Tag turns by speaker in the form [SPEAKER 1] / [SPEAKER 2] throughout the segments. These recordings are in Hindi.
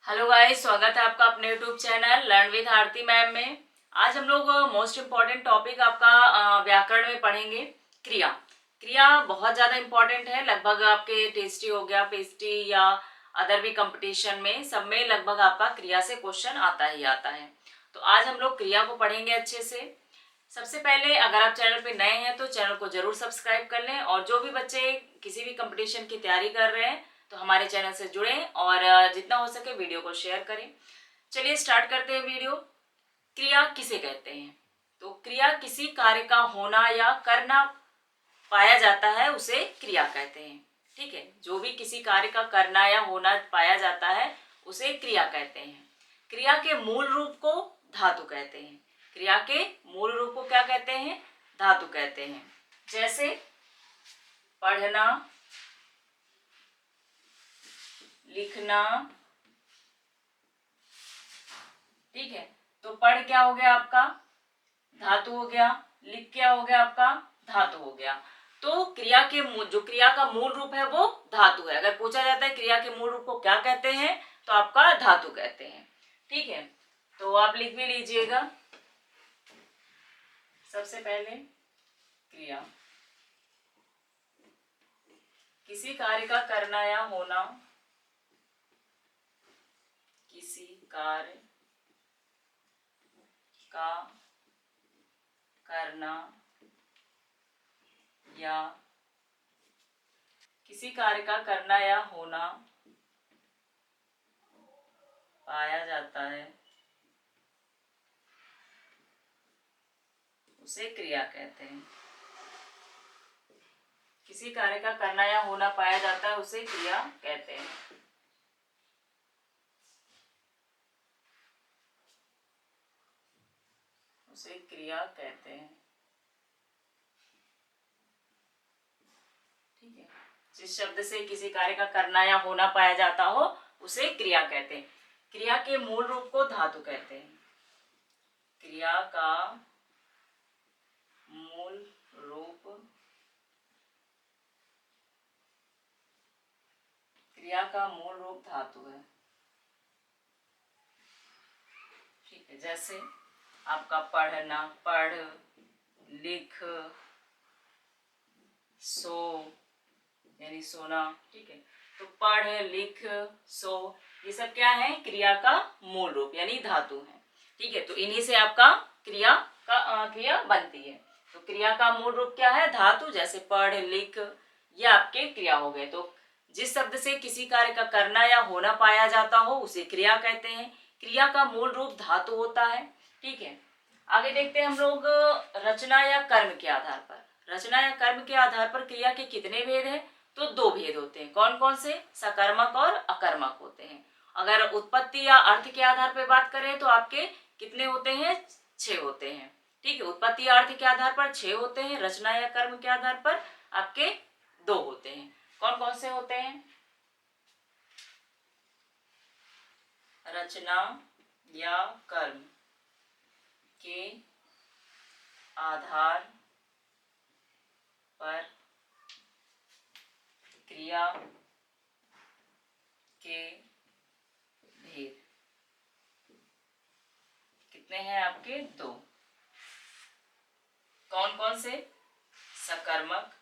[SPEAKER 1] हेलो गाइस, स्वागत है आपका अपने YouTube channel learn with Aarti ma'am में। आज हम लोग मोस्ट इम्पॉर्टेंट टॉपिक आपका व्याकरण में पढ़ेंगे। क्रिया। क्रिया बहुत ज़्यादा इम्पॉर्टेंट है। लगभग आपके टेस्टी हो गया, पेस्टी या अदर भी कंपटीशन में, सब में लगभग आपका क्रिया से क्वेश्चन आता ही आता है। तो आज हम लोग क्रिया को पढ़ेंगे अच्छे से। सबसे पहले अगर आप चैनल पे नए हैं तो चैनल को जरूर सब्सक्राइब कर लें, और जो भी बच्चे किसी भी कंपटीशन की तैयारी कर रहे हैं तो हमारे चैनल से जुड़ें और जितना हो सके वीडियो को शेयर करें। चलिए स्टार्ट करते हैं वीडियो। क्रिया किसे कहते हैं? तो क्रिया किसी कार्य का होना या करना पाया जाता है उसे क्रिया कहते हैं। ठीक है, जो भी किसी कार्य का करना या होना पाया जाता है उसे क्रिया कहते हैं। क्रिया के मूल रूप को धातु कहते हैं। क्रिया के मूल रूप को क्या कहते हैं? धातु कहते हैं। जैसे पढ़ना, लिखना। ठीक है, तो पढ़ क्या हो गया आपका? धातु हो गया। लिख क्या हो गया आपका? धातु हो गया। तो क्रिया के जो क्रिया का मूल रूप है वो धातु है। अगर पूछा जाता है क्रिया के मूल रूप को क्या कहते हैं तो आपका धातु कहते हैं। ठीक है, तो आप लिख भी लीजिएगा। सबसे पहले क्रिया किसी कार्य का करना या होना, किसी कार्य का करना या किसी कार्य का करना या होना पाया जाता है उसे क्रिया कहते हैं। किसी कार्य का करना या होना पाया जाता है उसे क्रिया कहते हैं। उसे क्रिया कहते हैं। ठीक है, जिस शब्द से किसी कार्य का करना या होना पाया जाता हो उसे क्रिया कहते हैं। क्रिया के मूल रूप को धातु कहते हैं। क्रिया का मूल रूप, क्रिया का मूल रूप धातु है। ठीक है, जैसे आपका पढ़ना, पढ़, लिख, सो यानी सोना। ठीक है, तो पढ़, लिख, सो, ये सब क्या है? क्रिया का मूल रूप यानी धातु है। ठीक है, तो इन्हीं से आपका क्रिया बनती है। तो क्रिया का मूल रूप क्या है? धातु। जैसे पढ़, लिख, ये आपके क्रिया हो गए। तो जिस शब्द से किसी कार्य का करना या होना पाया जाता हो उसे क्रिया कहते हैं। क्रिया का मूल रूप धातु होता है। ठीक है, आगे देखते हैं हम लोग रचना या कर्म के आधार पर। रचना या कर्म के आधार पर क्रिया के कितने भेद हैं? तो दो भेद होते हैं। कौन कौन से? सकर्मक और अकर्मक होते हैं। अगर उत्पत्ति या अर्थ के आधार पर बात करें तो आपके कितने होते हैं? 6 होते हैं। ठीक है, उत्पत्ति या अर्थ के आधार पर 6 होते हैं। रचना या कर्म के आधार पर आपके 2 होते हैं। कौन कौन से होते हैं? रचना या कर्म के आधार पर क्रिया के भेद कितने हैं आपके? 2। कौन कौन से? सकर्मक,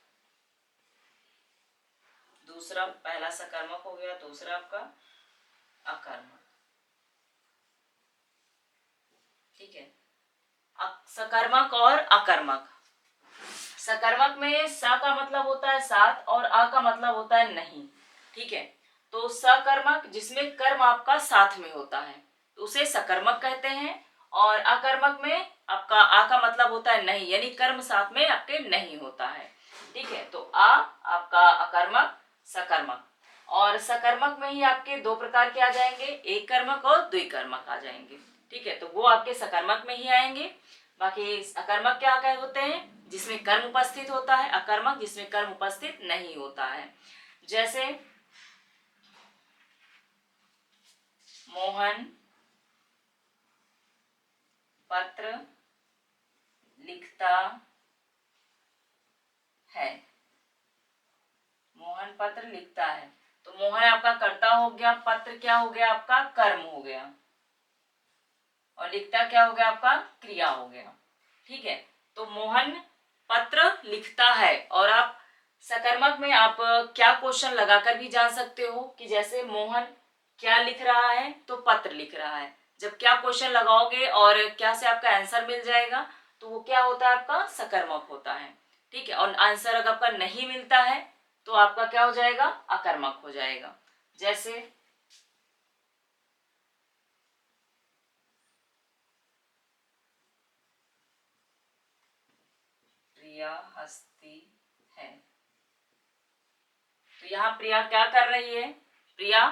[SPEAKER 1] दूसरा, पहला सकर्मक हो गया, दूसरा आपका अकर्मक। ठीक है, सकर्मक और अकर्मक। सकर्मक में स का मतलब होता है साथ और अ का मतलब होता है नहीं। ठीक है, तो सकर्मक जिसमें कर्म आपका साथ में होता है तो उसे सकर्मक कहते हैं। और अकर्मक में आपका आ का मतलब होता है नहीं, यानी कर्म साथ में आपके नहीं होता है। ठीक है, तो आ आपका अकर्मक, सकर्मक। और सकर्मक में ही आपके 2 प्रकार के आ जाएंगे, एक कर्मक और द्विकर्मक आ जाएंगे। ठीक है, तो वो आपके सकर्मक में ही आएंगे। बाकी अकर्मक क्या क्या होते हैं? जिसमें कर्म उपस्थित होता है। अकर्मक जिसमें कर्म उपस्थित नहीं होता है। जैसे मोहन पत्र लिखता है। मोहन पत्र लिखता है, तो मोहन आपका कर्ता हो गया, पत्र क्या हो गया आपका कर्म हो गया, और लिखता क्या हो गया आपका क्रिया हो गया। ठीक है, तो मोहन पत्र लिखता है। और आप सकर्मक में आप क्या क्वेश्चन लगाकर भी जान सकते हो कि जैसे मोहन क्या लिख रहा है तो पत्र लिख रहा है। जब क्या क्वेश्चन लगाओगे और क्या से आपका आंसर मिल जाएगा तो वो क्या होता है आपका सकर्मक होता है। ठीक है, और आंसर अगर आपका नहीं मिलता है तो आपका क्या हो जाएगा अकर्मक हो जाएगा। जैसे प्रिया हंसती है, तो यहाँ प्रिया क्या कर रही है, प्रिया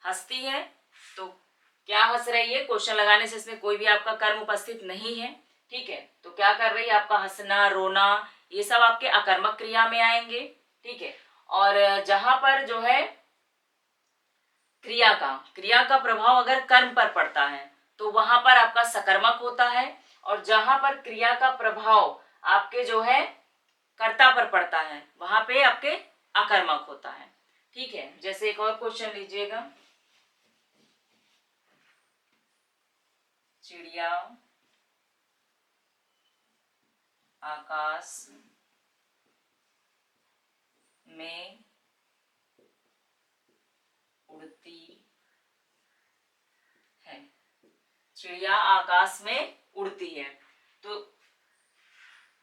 [SPEAKER 1] हंसती है। तो क्या हंस रही है, क्वेश्चन लगाने से इसमें कोई भी आपका कर्म उपस्थित नहीं है। ठीक है, तो क्या कर रही है, आपका हंसना रोना ये सब आपके अकर्मक क्रिया में आएंगे। ठीक है, और जहां पर जो है क्रिया का प्रभाव अगर कर्म पर पड़ता है तो वहां पर आपका सकर्मक होता है, और जहां पर क्रिया का प्रभाव आपके जो है कर्ता पर पड़ता है वहां पे आपके अकर्मक होता है। ठीक है, जैसे एक और क्वेश्चन लीजिएगा, चिड़िया आकाश में उड़ती है, चिड़िया आकाश में उड़ती है। तो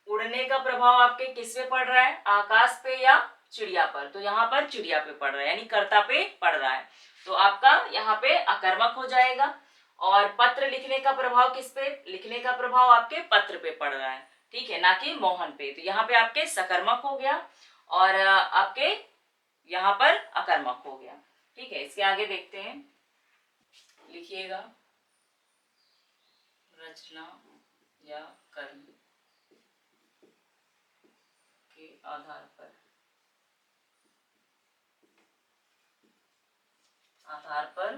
[SPEAKER 1] उड़ने का प्रभाव आपके किस पे पड़ रहा है, आकाश पे या चिड़िया पर, तो यहाँ पर चिड़िया पे पड़ रहा है यानी कर्ता पे पड़ रहा है, तो आपका यहाँ पे अकर्मक हो जाएगा। और पत्र लिखने का प्रभाव किस पे, लिखने का प्रभाव आपके पत्र पे पड़ रहा है, ठीक है, ना कि मोहन पे, तो यहाँ पे आपके सकर्मक हो गया और आपके यहाँ पर अकर्मक हो गया। ठीक है, इसके आगे देखते हैं, लिखिएगा रचना या कर्म के आधार पर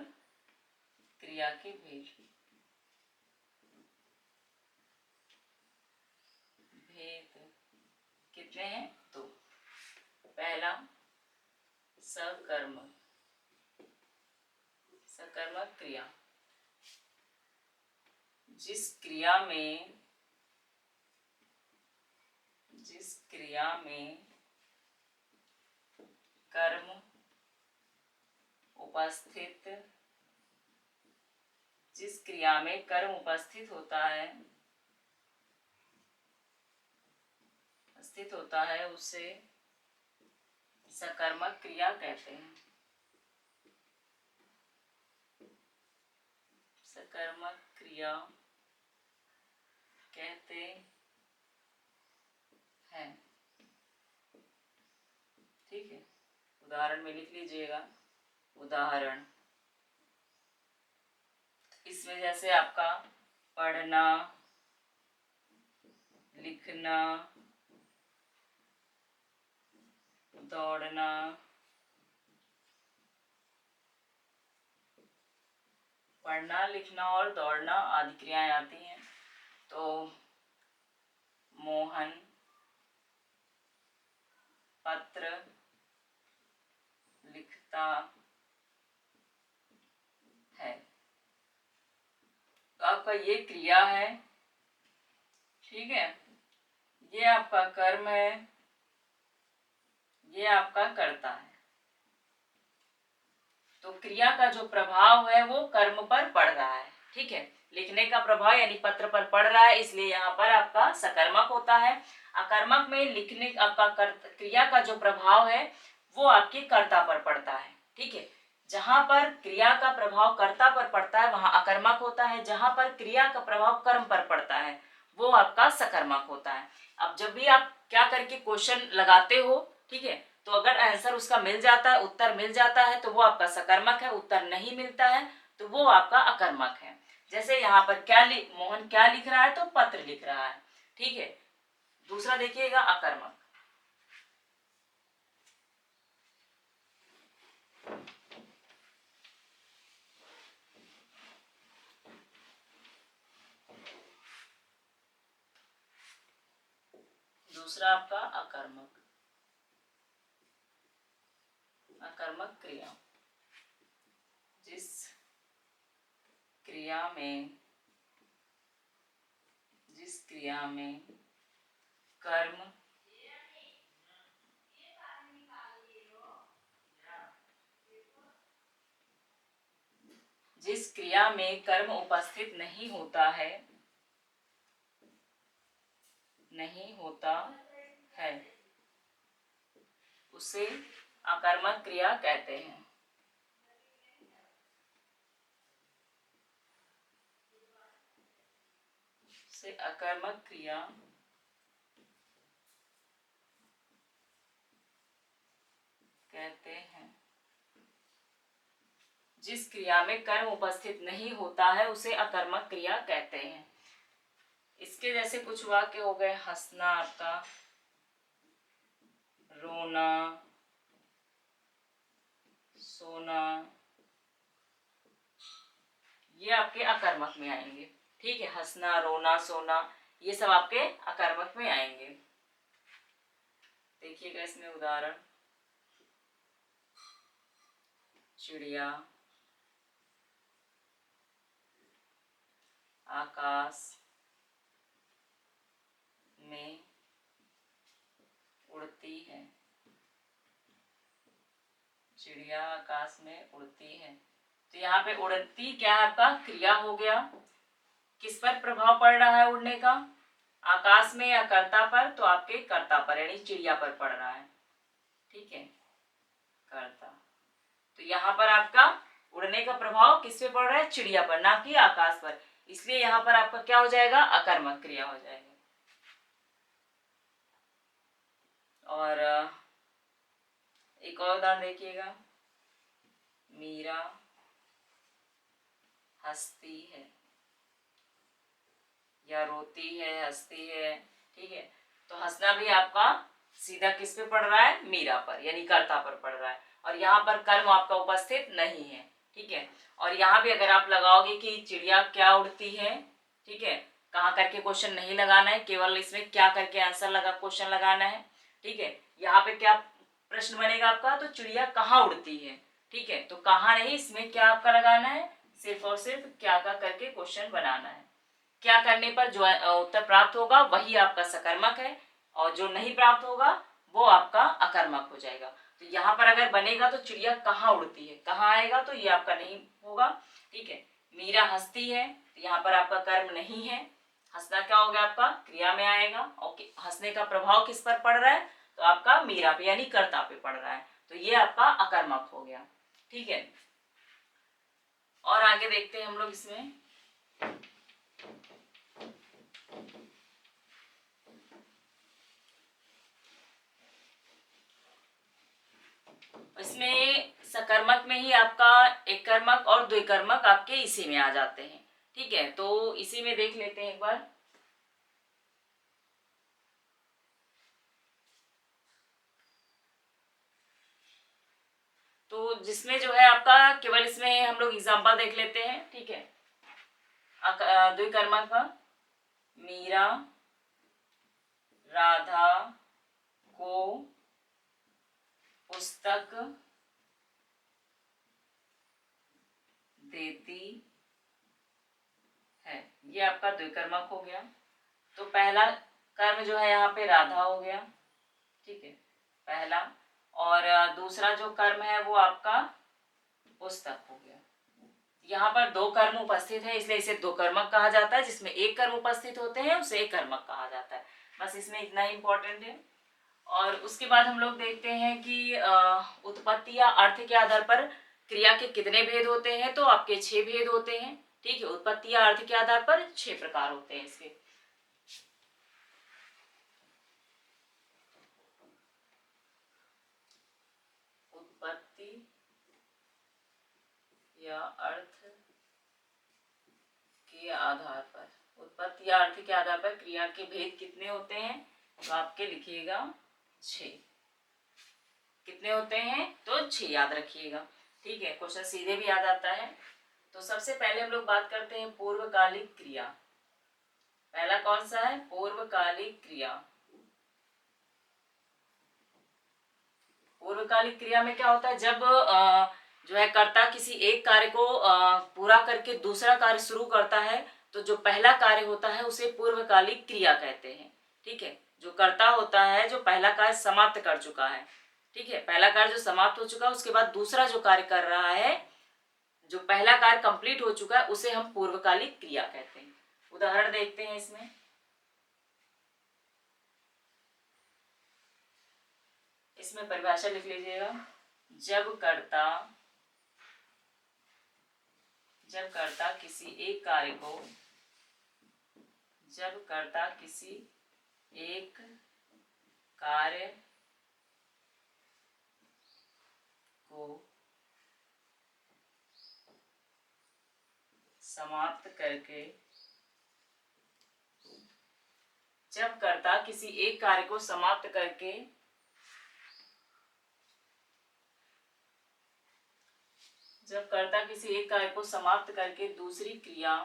[SPEAKER 1] क्रिया के भेद कितने हैं, तो पहला सकर्मक क्रिया, जिस क्रिया में कर्म उपस्थित, जिस क्रिया में कर्म उपस्थित होता है उसे सकर्मक क्रिया कहते हैं। सकर्मक क्रिया कहते हैं। ठीक है, उदाहरण में लिख लीजिएगा, उदाहरण इसमें जैसे आपका पढ़ना, लिखना, दौड़ना, पढ़ना लिखना और दौड़ना आदि क्रियाएं आती हैं। तो मोहन पत्र लिखता है, तो आपका ये क्रिया है। ठीक है, ये आपका कर्म है, ये आपका कर्ता है। तो क्रिया का जो प्रभाव है वो कर्म पर पड़ रहा है। ठीक है, लिखने का प्रभाव यानी पत्र पर पड़ रहा है, इसलिए यहाँ पर आपका सकर्मक होता है। अकर्मक में लिखने आपका क्रिया का जो प्रभाव है वो आपके कर्ता पर पड़ता है। ठीक है, जहां पर क्रिया का प्रभाव कर्ता पर पड़ता है वहां अकर्मक होता है, जहां पर क्रिया का प्रभाव कर्म पर पड़ता है वो आपका सकर्मक होता है। अब जब भी आप क्या करके क्वेश्चन लगाते हो, ठीक है, तो अगर आंसर उसका मिल जाता है, उत्तर मिल जाता है तो वो आपका सकर्मक है, उत्तर नहीं मिलता है तो वो आपका अकर्मक है। जैसे यहाँ पर मोहन क्या लिख रहा है, तो पत्र लिख रहा है। ठीक है, दूसरा देखिएगा अकर्मक, दूसरा आपका अकर्मक क्रिया। क्रिया में कर्म जिस क्रिया में कर्म उपस्थित नहीं होता है उसे अकर्मक क्रिया कहते हैं। उसे अकर्मक क्रिया कहते हैं। जिस क्रिया में कर्म उपस्थित नहीं होता है उसे अकर्मक क्रिया कहते हैं। इसके जैसे कुछ वाक्य हो गए, हंसना आपका, रोना, सोना, ये आपके अकर्मक में आएंगे। ठीक है, हंसना, रोना, सोना, ये सब आपके अकर्मक में आएंगे। देखिएगा इसमें उदाहरण, चिड़िया, आकाश में उड़ती है। चिड़िया आकाश में उड़ती है, तो यहाँ पे उड़ती क्या है आपका क्रिया हो गया। किस पर प्रभाव पड़ रहा है उड़ने का? आकाश में या कर्ता पर? तो आपके कर्ता पर यानी चिड़िया पर पड़ रहा है। ठीक है, कर्ता। तो यहाँ पर आपका उड़ने का प्रभाव किस पे पड़ रहा है? चिड़िया पर, ना कि आकाश पर। इसलिए यहाँ पर आपका क्या हो जाएगा? अकर्मक क्रिया हो जाएगा। और एक और उदाहरण देखिएगा, मीरा हंसती है या रोती है, हंसती है। ठीक है, तो हंसना भी आपका सीधा किस पे पड़ रहा है? मीरा पर, यानी कर्ता पर पड़ रहा है। और यहाँ पर कर्म आपका उपस्थित नहीं है। ठीक है, और यहाँ भी अगर आप लगाओगे कि चिड़िया क्या उड़ती है, ठीक है, कहाँ करके क्वेश्चन नहीं लगाना है, केवल इसमें क्या करके आंसर लगा क्वेश्चन लगाना है। ठीक है, यहाँ पे क्या प्रश्न बनेगा आपका? तो चिड़िया कहाँ उड़ती है। ठीक है, तो कहाँ नहीं, इसमें क्या आपका लगाना है? सिर्फ और सिर्फ क्या का करके क्वेश्चन बनाना है। क्या करने पर जो उत्तर प्राप्त होगा वही आपका सकर्मक है, और जो नहीं प्राप्त होगा वो आपका अकर्मक हो जाएगा। तो यहाँ पर अगर बनेगा तो चिड़िया कहाँ उड़ती है, कहाँ आएगा, तो ये आपका नहीं होगा। ठीक है, मीरा हंसती है, तो यहाँ पर आपका कर्म नहीं है। हंसना क्या हो गया आपका? क्रिया में आएगा। और हंसने का प्रभाव किस पर पड़ रहा है? तो आपका मीरा पे यानी कर्ता पे पड़ रहा है, तो ये आपका अकर्मक हो गया। ठीक है, और आगे देखते हैं हम लोग इसमें। इसमें सकर्मक में ही आपका एक कर्मक और द्विकर्मक आपके इसी में आ जाते हैं। ठीक है, तो इसी में देख लेते हैं एक बार। तो जिसमें जो है आपका केवल इसमें हम लोग एग्जाम्पल देख लेते हैं। ठीक है, द्विकर्मक का, मीरा राधा को पुस्तक देती है, ये आपका द्विकर्मक हो गया। तो पहला कर्म जो है यहाँ पे राधा हो गया। ठीक है, पहला। और दूसरा जो कर्म है वो आपका पुस्तक हो गया। यहाँ पर दो कर्म उपस्थित है, इसलिए इसे दो कर्मक कहा जाता है। जिसमें एक कर्म उपस्थित होते हैं उसे एक कर्मक कहा जाता है। बस इसमें इतना ही इंपॉर्टेंट है। और उसके बाद हम लोग देखते हैं कि उत्पत्ति या अर्थ के आधार पर क्रिया के कितने भेद होते हैं। तो आपके 6 भेद होते हैं। ठीक है, उत्पत्ति या अर्थ के आधार पर 6 प्रकार होते हैं इसके। उत्पत्ति या अर्थ के आधार पर, उत्पत्ति या अर्थ के आधार पर क्रिया के भेद कितने होते हैं? तो आपके लिखिएगा 6। कितने होते हैं? तो 6 याद रखिएगा। ठीक है, क्वेश्चन सीधे भी याद आता है। तो सबसे पहले हम लोग बात करते हैं पूर्वकालिक क्रिया। पहला कौन सा है? पूर्वकालिक क्रिया। पूर्वकालिक क्रिया में क्या होता है? जब जो है कर्ता किसी एक कार्य को पूरा करके दूसरा कार्य शुरू करता है, तो जो पहला कार्य होता है उसे पूर्वकालिक क्रिया कहते हैं। ठीक है, जो कर्ता होता है जो पहला कार्य समाप्त कर चुका है, ठीक है, पहला कार्य जो समाप्त हो चुका है उसके बाद दूसरा जो कार्य कर रहा है, जो पहला कार्य कंप्लीट हो चुका है उसे हम पूर्वकालिक क्रिया कहते हैं। उदाहरण देखते हैं इसमें। इसमें परिभाषा लिख लीजिएगा। जब कर्ता किसी एक कार्य को, जब कर्ता किसी एक कार्य को समाप्त करके, जब कर्ता किसी एक कार्य को समाप्त करके जब कर्ता किसी एक कार्य को समाप्त करके दूसरी क्रिया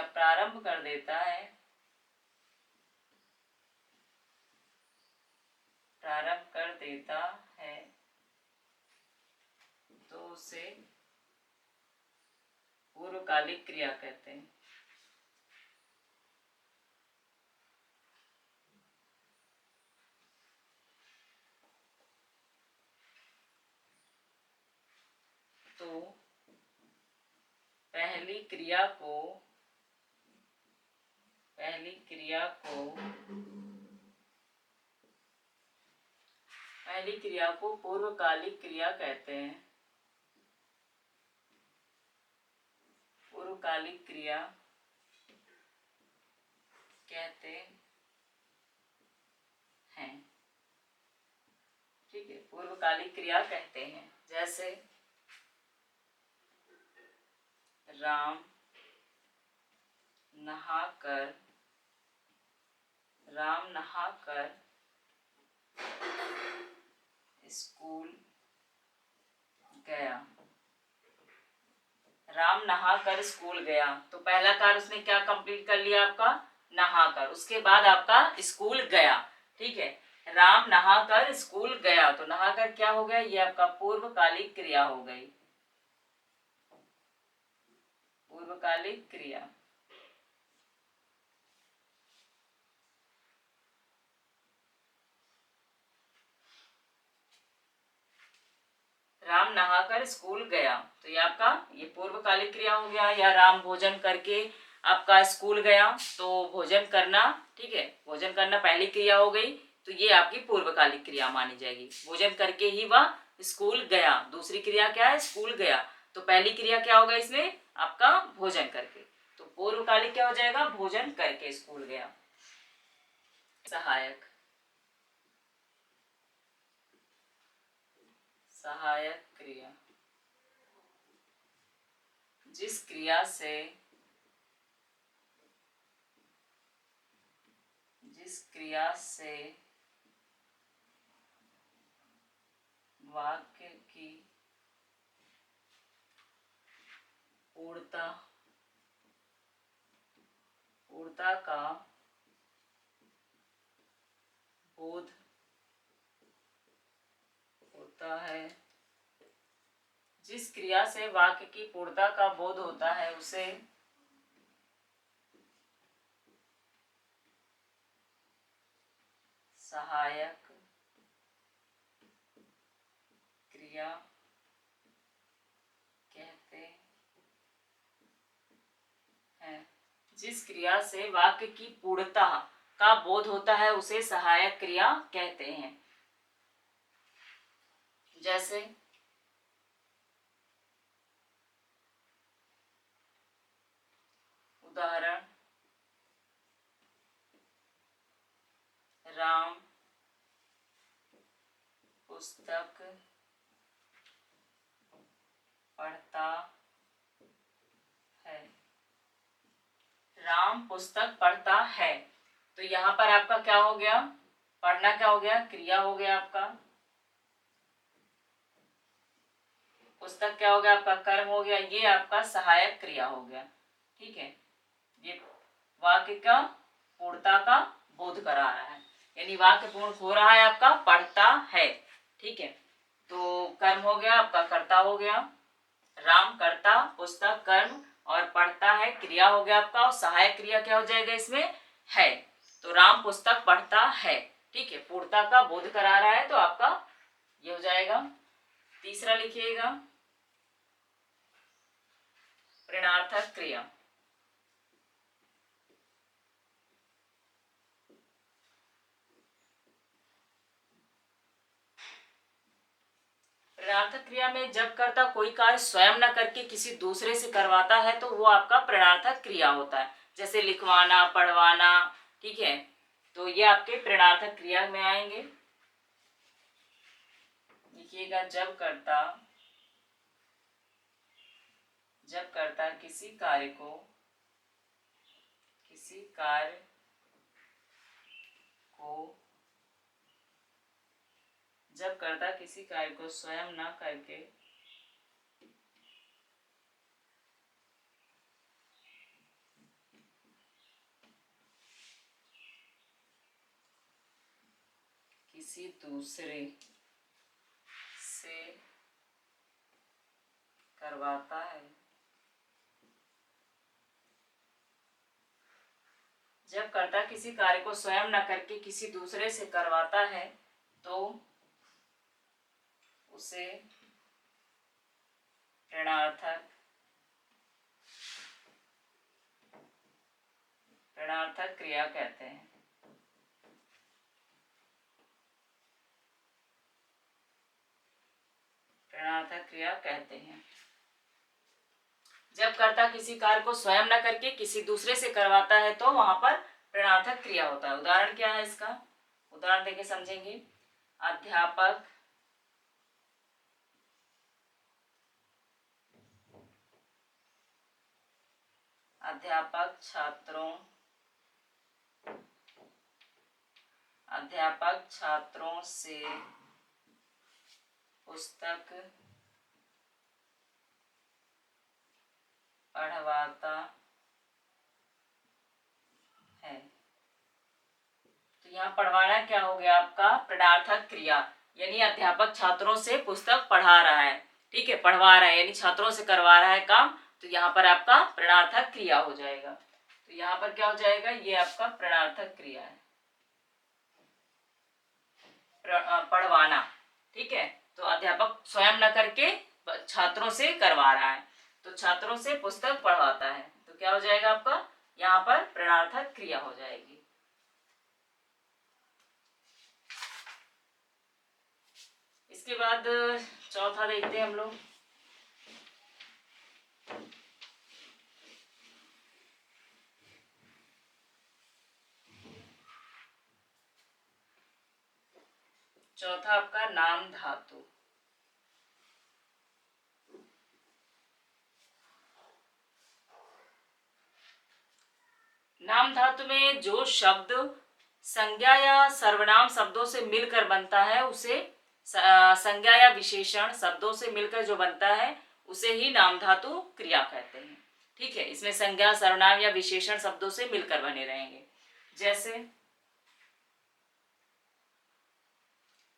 [SPEAKER 1] प्रारंभ कर देता है, तो उसे पूर्वकालिक क्रिया कहते हैं। तो पहली क्रिया को पूर्वकालिक क्रिया कहते हैं। पूर्वकालिक क्रिया कहते हैं। ठीक है, पूर्वकालिक क्रिया कहते हैं। जैसे राम नहाकर स्कूल गया। राम नहाकर स्कूल गया, तो पहला कार्य उसने क्या कंप्लीट कर लिया आपका, नहाकर, उसके बाद आपका स्कूल गया। ठीक है, राम नहाकर स्कूल गया, तो नहाकर क्या हो गया, ये आपका पूर्वकालिक क्रिया हो गई। पूर्वकालिक क्रिया। राम नहाकर स्कूल गया, तो ये आपका ये पूर्वकालिक क्रिया हो गया। या राम भोजन करके आपका स्कूल गया, तो भोजन करना, ठीक है, भोजन करना पहली क्रिया हो गई, तो ये आपकी पूर्वकालिक क्रिया मानी जाएगी। भोजन करके ही वह स्कूल गया, दूसरी क्रिया क्या है, स्कूल गया, तो पहली क्रिया क्या होगा इसमें आपका भोजन करके, तो पूर्वकालिक क्या हो जाएगा, भोजन करके स्कूल गया। सहायक क्रिया, जिस क्रिया से वाक्य की पूर्णता का बोध होता है, जिस क्रिया से वाक्य की पूर्णता का बोध होता है उसे सहायक क्रिया कहते हैं। जिस क्रिया से वाक्य की पूर्णता का बोध होता है उसे सहायक क्रिया कहते हैं। जैसे उदाहरण, राम पुस्तक पढ़ता है। राम पुस्तक पढ़ता है, तो यहाँ पर आपका क्या हो गया, पढ़ना क्या हो गया, क्रिया हो गया आपका, पुस्तक क्या हो गया आपका, कर्म हो गया, ये आपका सहायक क्रिया हो गया। ठीक है, ये वाक्य का पूर्णता का बोध करा रहा है। यानी वाक्य पूर्ण हो रहा है आपका पढ़ता है। ठीक है, तो कर्म हो गया आपका, कर्ता हो गया, राम कर्ता, पुस्तक कर्म, और पढ़ता है क्रिया हो गया आपका, और सहायक क्रिया क्या हो जाएगा इसमें, है। तो राम पुस्तक पढ़ता है। ठीक है, पूर्णता का बोध करा रहा है तो आपका ये हो जाएगा। तीसरा लिखिएगा ऋणार्थक क्रिया। ऋणार्थक क्रिया में जब कर्ता कोई कार्य स्वयं न करके किसी दूसरे से करवाता है तो वो आपका ऋणार्थक क्रिया होता है, जैसे लिखवाना, पढ़वाना। ठीक है, तो ये आपके ऋणार्थक क्रिया में आएंगे। लिखिएगा जब कर्ता किसी कार्य को जब कर्ता किसी कार्य को स्वयं न करके किसी दूसरे से करवाता है, जब कर्ता किसी कार्य को स्वयं न करके किसी दूसरे से करवाता है तो उसे ऋणार्थक क्रिया कहते हैं। ऋणार्थक क्रिया कहते हैं। जब कर्ता किसी कार्य को स्वयं न करके किसी दूसरे से करवाता है तो वहां पर ऋणार्थक क्रिया होता है। उदाहरण क्या है इसका, उदाहरण देके समझेंगे। अध्यापक छात्रों से पुस्तक पढ़वाता है। तो यहाँ पढ़वाना क्या हो गया आपका, ऋणार्थक क्रिया, यानी अध्यापक छात्रों से पुस्तक पढ़ा रहा है। ठीक है, पढ़वा रहा है यानी छात्रों से करवा रहा है काम, तो यहाँ पर आपका ऋणार्थक क्रिया हो जाएगा। तो यहाँ पर क्या हो जाएगा, ये आपका ऋणार्थक क्रिया है, पढ़वाना। ठीक है, तो अध्यापक स्वयं न करके छात्रों से करवा रहा है, तो छात्रों से पुस्तक पढ़वाता है, तो क्या हो जाएगा आपका, यहाँ पर ऋणार्थक क्रिया हो जाएगी। इसके बाद चौथा देखते हैं हम लोग। चौथा आपका नाम धातु। नाम धातु में जो शब्द संज्ञा या सर्वनाम शब्दों से मिलकर बनता है उसे संज्ञा या विशेषण शब्दों से मिलकर जो बनता है उसे ही नाम धातु क्रिया कहते हैं। ठीक है, इसमें संज्ञा, सर्वनाम या विशेषण शब्दों से मिलकर बने रहेंगे। जैसे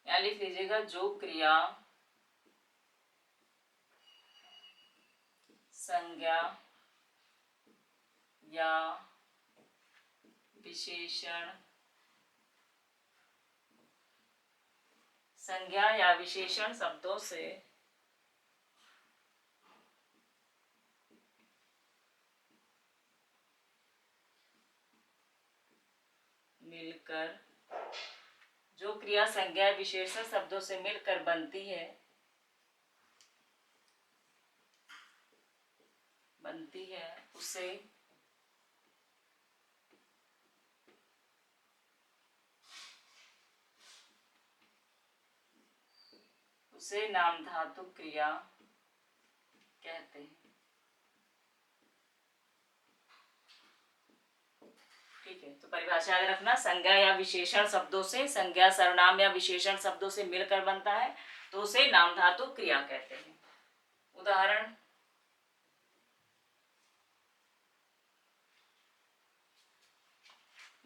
[SPEAKER 1] यहाँ लिख लीजिएगा, जो क्रिया संज्ञा या विशेषण शब्दों से मिलकर, जो क्रिया संज्ञा विशेषण शब्दों से मिलकर बनती है उसे नाम धातु क्रिया कहते हैं। ठीक है, तो परिभाषा याद रखना, संज्ञा या विशेषण शब्दों से, संज्ञा, सर्वनाम या विशेषण शब्दों से मिलकर बनता है तो उसे नाम धातु क्रिया कहते हैं। उदाहरण,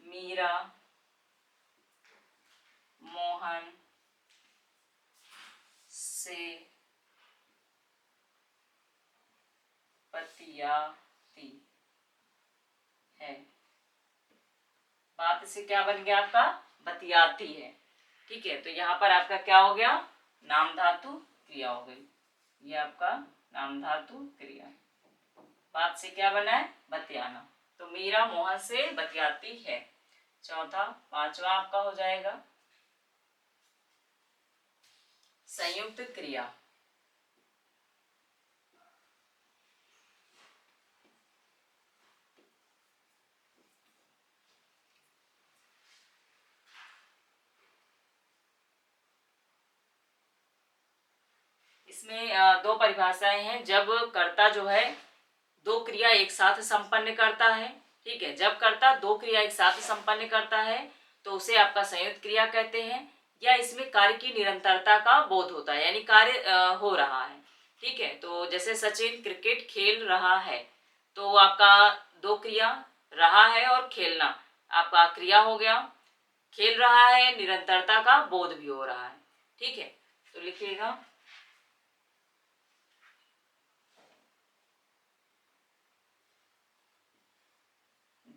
[SPEAKER 1] मीरा मोहन से बतियाती है। बात से क्या बन गया आपका? बतियाती है। ठीक है, तो यहाँ पर आपका क्या हो गया? नाम धातु क्रिया हो गई। ये आपका नाम धातु क्रिया। बात से क्या बना है? बतियाना। तो मीरा मोहन से बतियाती है। चौथा, पांचवा आपका हो जाएगा संयुक्त क्रिया। इसमें दो परिभाषाएं हैं। जब कर्ता जो है दो क्रिया एक साथ संपन्न करता है, ठीक है, जब कर्ता दो क्रिया एक साथ संपन्न करता है तो उसे आपका संयुक्त क्रिया कहते हैं। या इसमें कार्य की निरंतरता का बोध होता है, यानी कार्य हो रहा है। ठीक है, तो जैसे सचिन क्रिकेट खेल रहा है, तो आपका दो क्रिया रहा है और खेलना आपका क्रिया हो गया। खेल रहा है, निरंतरता का बोध भी हो रहा है। ठीक है, तो लिखिएगा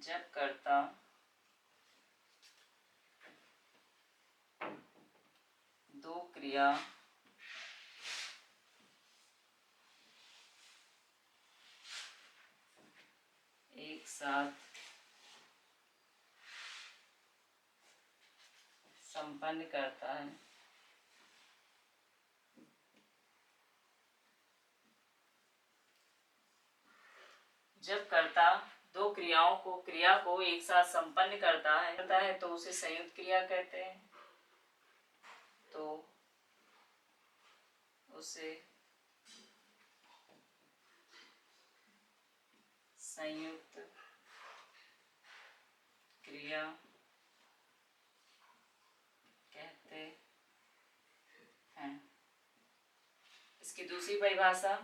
[SPEAKER 1] जब कर्ता दो क्रिया एक साथ संपन्न करता है जब कर्ता दो क्रिया को एक साथ संपन्न करता है तो उसे संयुक्त क्रिया कहते हैं। तो उसे संयुक्त क्रिया कहते हैं। इसकी दूसरी परिभाषा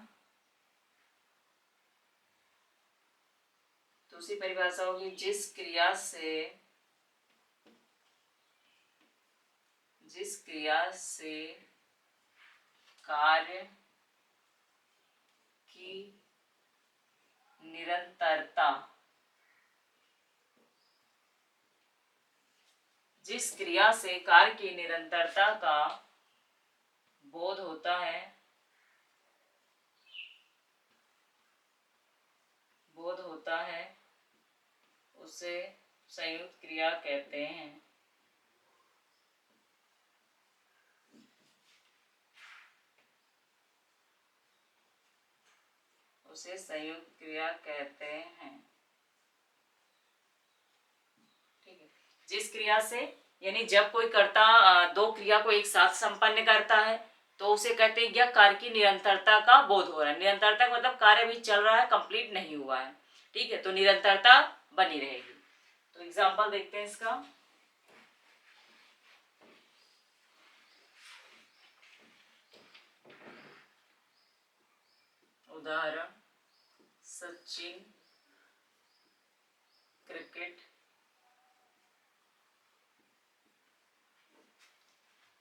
[SPEAKER 1] होगी जिस क्रिया से कार्य की निरंतरता जिस क्रिया से कार्य की निरंतरता का बोध होता है उसे संयुक्त क्रिया कहते हैं। उसे संयुक्त क्रिया कहते हैं। ठीक है, जिस क्रिया से, यानी जब कोई कर्ता दो क्रिया को एक साथ संपन्न करता है तो उसे कहते हैं यह कार्य की निरंतरता का बोध हो रहा है। निरंतरता मतलब कार्य भी चल रहा है, कंप्लीट नहीं हुआ है। ठीक है, तो निरंतरता बनी रहेगी। तो एग्जांपल देखते हैं इसका। उदाहरण, सचिन क्रिकेट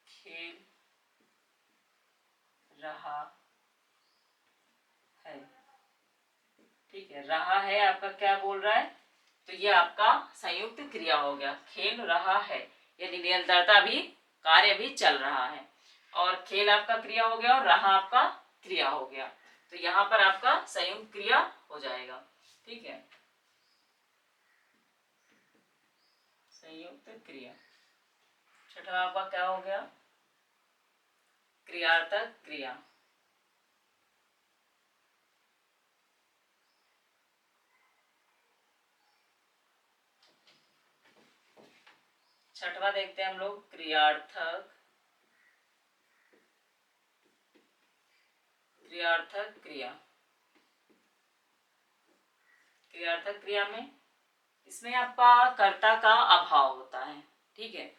[SPEAKER 1] खेल रहा है। ठीक है, रहा है आपका क्या बोल रहा है? तो ये आपका संयुक्त क्रिया हो गया। खेल रहा है यानी निरंतरता भी, कार्य भी चल रहा है, और खेल आपका क्रिया हो गया और रहा आपका क्रिया हो गया। तो यहाँ पर आपका संयुक्त क्रिया हो जाएगा। ठीक है, संयुक्त क्रिया। छठा आपका क्या हो गया? क्रियार्थक क्रिया। छठवा देखते हैं हम लोग क्रियार्थक क्रिया। क्रियार्थक क्रिया में इसमें आपका कर्ता का अभाव होता है। ठीक है,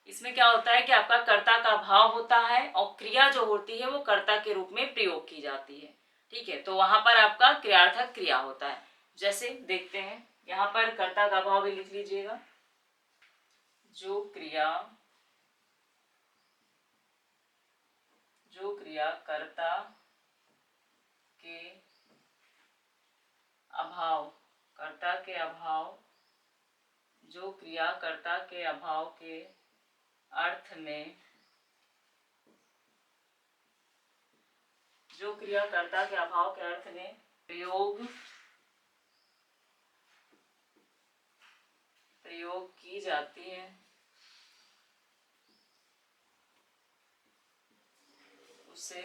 [SPEAKER 1] इसमें क्या होता है कि आपका कर्ता का अभाव होता है और क्रिया जो होती है वो कर्ता के रूप में प्रयोग की जाती है। ठीक है, तो वहां पर आपका क्रियार्थक क्रिया होता है। जैसे देखते हैं, यहाँ पर कर्ता का अभाव भी लिख लीजिएगा। जो क्रिया कर्ता के अभाव, जो क्रिया कर्ता के अभाव के अर्थ में, जो क्रिया कर्ता के अभाव के अर्थ में प्रयोग की जाती है, उसे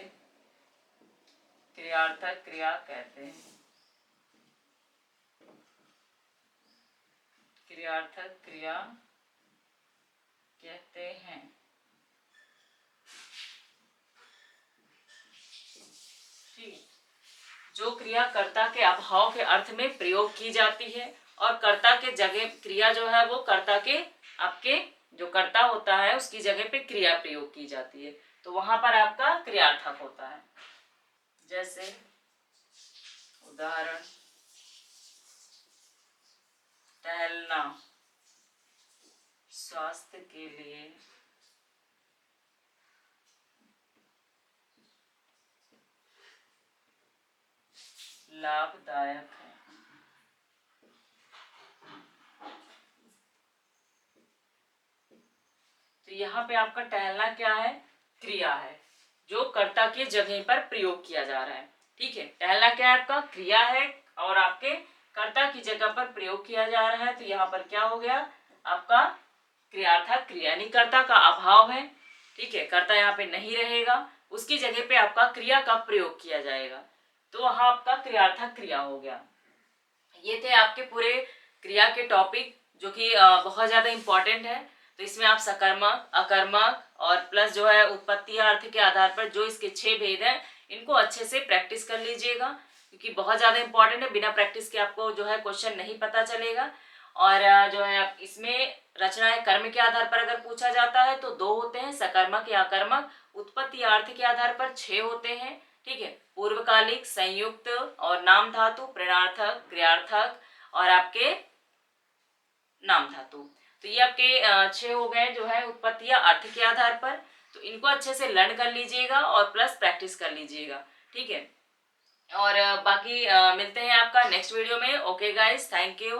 [SPEAKER 1] क्रियार्थक क्रिया कहते हैं। क्रियार्थक क्रिया कहते हैं। ठीक, जो क्रिया कर्ता के अभाव के अर्थ में प्रयोग की जाती है और कर्ता के जगह क्रिया जो है वो कर्ता के, आपके जो कर्ता होता है उसकी जगह पे क्रिया प्रयोग की जाती है, तो वहां पर आपका क्रियार्थक होता है। जैसे उदाहरण, टहलना स्वास्थ्य के लिए लाभदायक है। तो यहाँ पे आपका टहलना क्या है? क्रिया है, जो कर्ता के जगह पर प्रयोग किया जा रहा है। ठीक है, टहलना क्या है? आपका क्रिया है और आपके कर्ता की जगह पर प्रयोग किया जा रहा है, तो यहाँ पर क्या हो गया? आपका क्रियार्थक क्रिया, यानी कर्ता का अभाव है। ठीक है, कर्ता यहाँ पे नहीं रहेगा, उसकी जगह पे आपका क्रिया का प्रयोग किया जाएगा, तो वहां आपका क्रियार्थक क्रिया हो गया। ये थे आपके पूरे क्रिया के टॉपिक, जो कि बहुत ज्यादा इंपॉर्टेंट है। तो इसमें आप सकर्मक, अकर्मक और प्लस जो है उत्पत्ति अर्थ के आधार पर जो इसके 6 भेद हैं, इनको अच्छे से प्रैक्टिस कर लीजिएगा, क्योंकि बहुत ज्यादा इंपॉर्टेंट है। बिना प्रैक्टिस के आपको जो है क्वेश्चन नहीं पता चलेगा। और जो है इसमें रचनाएं कर्म के आधार पर अगर पूछा जाता है तो 2 होते हैं, सकर्मक या अकर्मक। उत्पत्ति अर्थ के आधार पर 6 होते हैं। ठीक है, पूर्वकालिक, संयुक्त और नाम धातु, प्रेरणार्थक, क्रियार्थक और आपके नाम धातु। तो ये आपके 6 हो गए जो है उत्पत्ति या अर्थ के आधार पर। तो इनको अच्छे से लर्न कर लीजिएगा और प्लस प्रैक्टिस कर लीजिएगा। ठीक है, और बाकी मिलते हैं आपका नेक्स्ट वीडियो में। Okay guys, thank you.